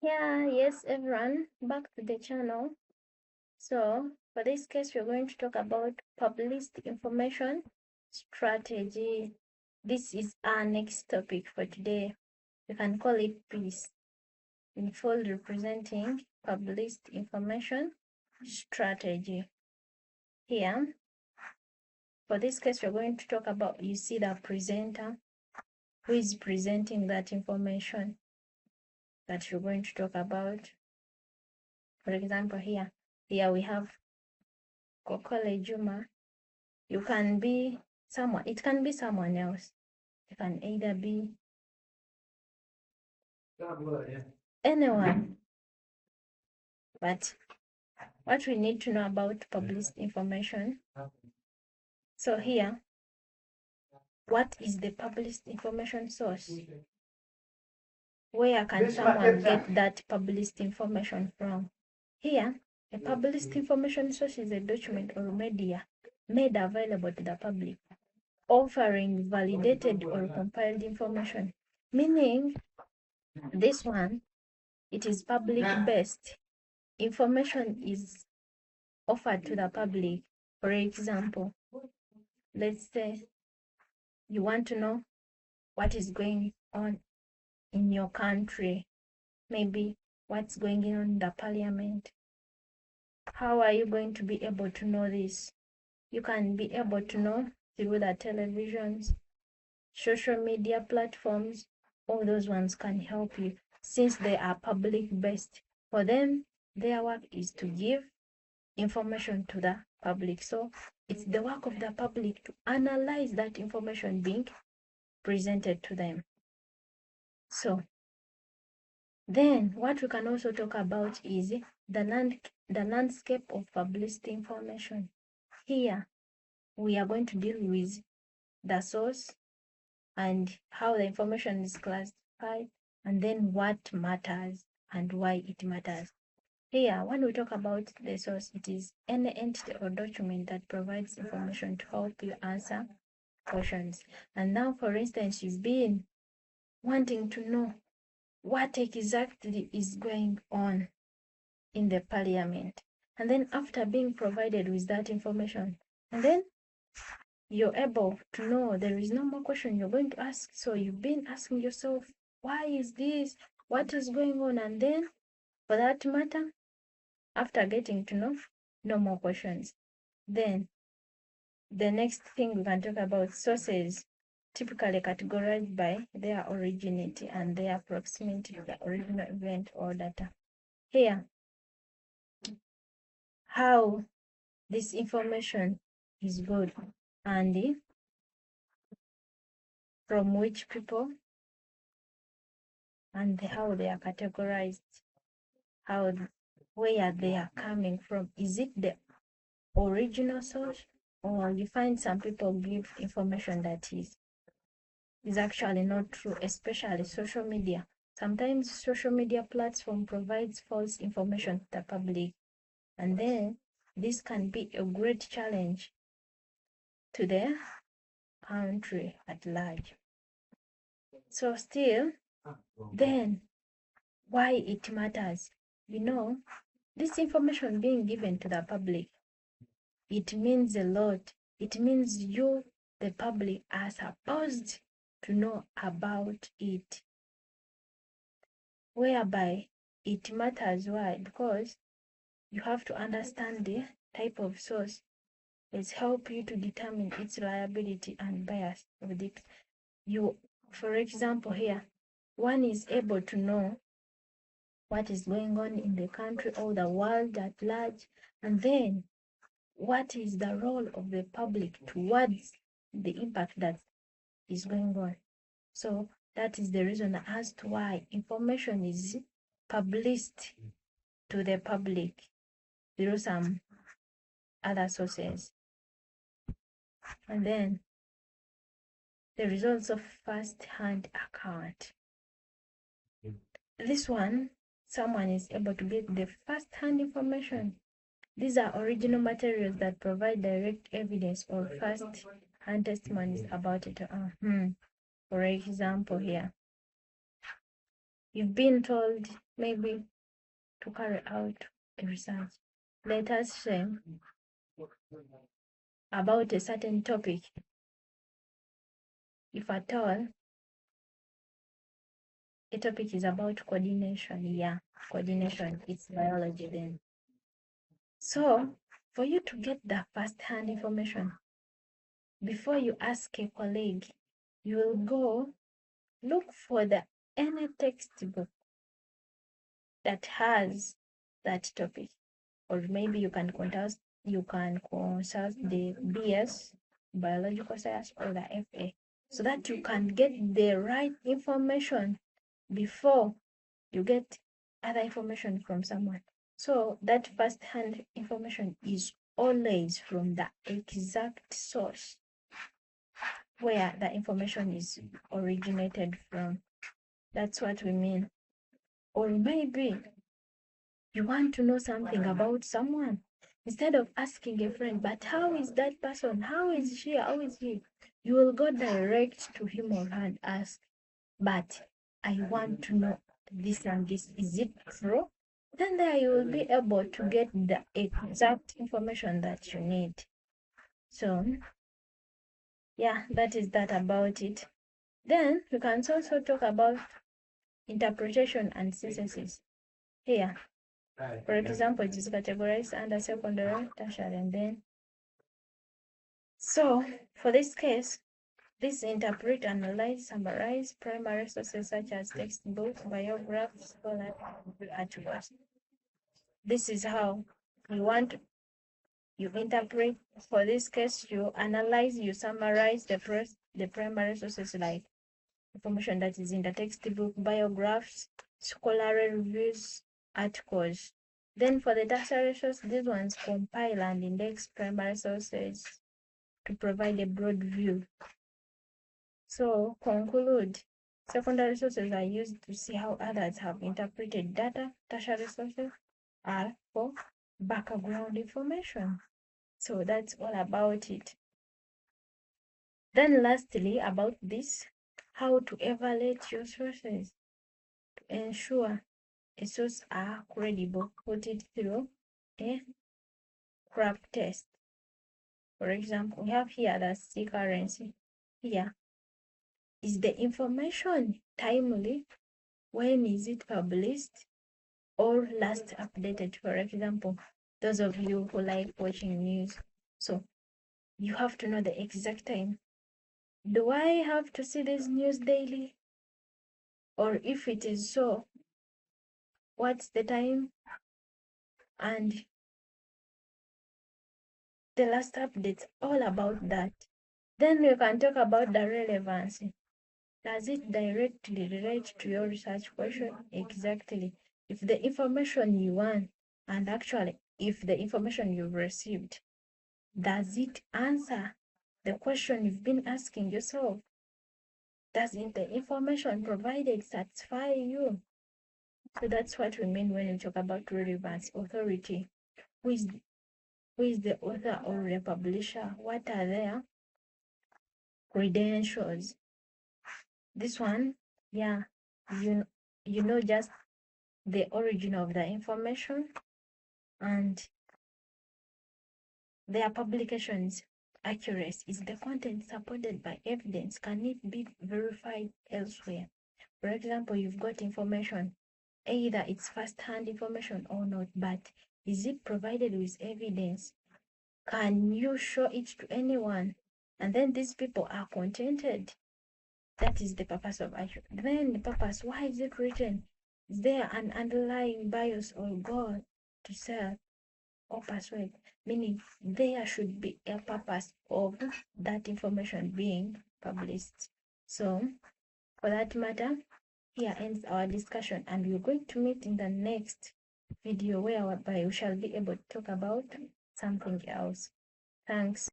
Yeah, yes, everyone, back to the channel. So, for this case, we're going to talk about published information strategy. This is our next topic for today. You can call it PIS, in full representing published information strategy. Here, for this case, we're going to talk about, you see the presenter who is presenting that information that you're going to talk about. For example, here we have Kokole Juma. You can be someone, it can be someone else. It can either be anyone. But what we need to know about published information. So here, what is the published information source? Where can someone get that published information from? Here, a published information source is a document or media made available to the public, offering validated or compiled information, meaning this one, it is public-based. Information is offered to the public. For example, let's say you want to know what is going on in your country, maybe what's going on in the parliament. How are you going to be able to know this? You can be able to know through the televisions, social media platforms. All those ones can help you since they are public-based. For them, their work is to give information to the public. So it's the work of the public to analyze that information being presented to them. So then what we can also talk about is the landscape of published information. Here, we are going to deal with the source and how the information is classified, and then what matters and why it matters. Here, when we talk about the source, it is any entity or document that provides information to help you answer questions. And now, for instance, you've been wanting to know what exactly is going on in the parliament. And then after being provided with that information, and then you're able to know there is no more question you're going to ask. So you've been asking yourself, why is this? What is going on? And then, for that matter, after getting to know, no more questions. Then, the next thing we can talk about, sources, typically categorized by their originality and their proximity to the original event or data. Here, how this information is good and from which people and how they are categorized, where they are coming from. Is it the original source, or you find some people give information that is actually not true, especially social media. Sometimes social media platform provides false information to the public, and then this can be a great challenge to the country at large. So still, then why it matters? You know, this information being given to the public, it means a lot. It means you, the public, are supposed to know about it. Whereby it matters. Why? Because you have to understand the type of source. It's help you to determine its reliability and bias of it. You, for example, here, one is able to know what is going on in the country or the world at large, and then what is the role of the public towards the impact that is going on. So that is the reason as to why information is published to the public through some other sources. And then the results of first-hand account. This one, someone is able to get the first-hand information. These are original materials that provide direct evidence or first-hand testimonies about it. For example, here, you've been told maybe to carry out a research, let us say, about a certain topic. If at all, a topic is about coordination, yeah, coordination, it's biology then. So, for you to get the first-hand information, before you ask a colleague, you will go look for any textbook that has that topic, or maybe you can consult the BS biological science or the FA, so that you can get the right information before you get other information from someone. So that first-hand information is always from the exact source where the information is originated from. That's what we mean. Or maybe you want to know something about someone. Instead of asking a friend, but how is that person? How is she? How is he? You will go direct to him or her and ask, but I want to know this and this. Is it true? Then there you will be able to get the exact information that you need. So yeah, that is that about it. Then we can also talk about interpretation and synthesis. Here, for example, it is categorized under secondary, tertiary, and then. So for this case, this interpret, analyze, summarize primary sources such as textbooks, biographs, scholar articles. This is how you interpret. For this case, you analyze, you summarize the primary sources like information that is in the textbook, biographs, scholarly reviews, articles. Then for the tertiary source, these ones compile and index primary sources to provide a broad view. So conclude, secondary sources are used to see how others have interpreted data. Tertiary sources are for background information. So that's all about it. Then lastly, about this, how to evaluate your sources. To ensure a source are credible, put it through a craft test. For example, we have here the C currency. Here, is the information timely? When is it published or last updated? For example, those of you who like watching news, so you have to know the exact time. Do I have to see this news daily? Or if it is so, what's the time and the last updates? All about that. Then we can talk about the relevancy. Does it directly relate to your research question? Exactly. If the information you want, and actually if the information you've received, does it answer the question you've been asking yourself? Doesn't the information provided satisfy you? So that's what we mean when we talk about relevance. Authority. Who is the author or the publisher? What are their credentials? This one, yeah, you know just the origin of the information and their publications. Accuracy. Is the content supported by evidence? Can it be verified elsewhere? For example, you've got information, either it's first-hand information or not, but is it provided with evidence? Can you show it to anyone? And then these people are contented. That is the purpose of action. Then the purpose, why is it written? Is there an underlying bias or goal to sell or persuade? Meaning there should be a purpose of that information being published. So for that matter, here ends our discussion, and we're going to meet in the next video whereby we shall be able to talk about something else. Thanks.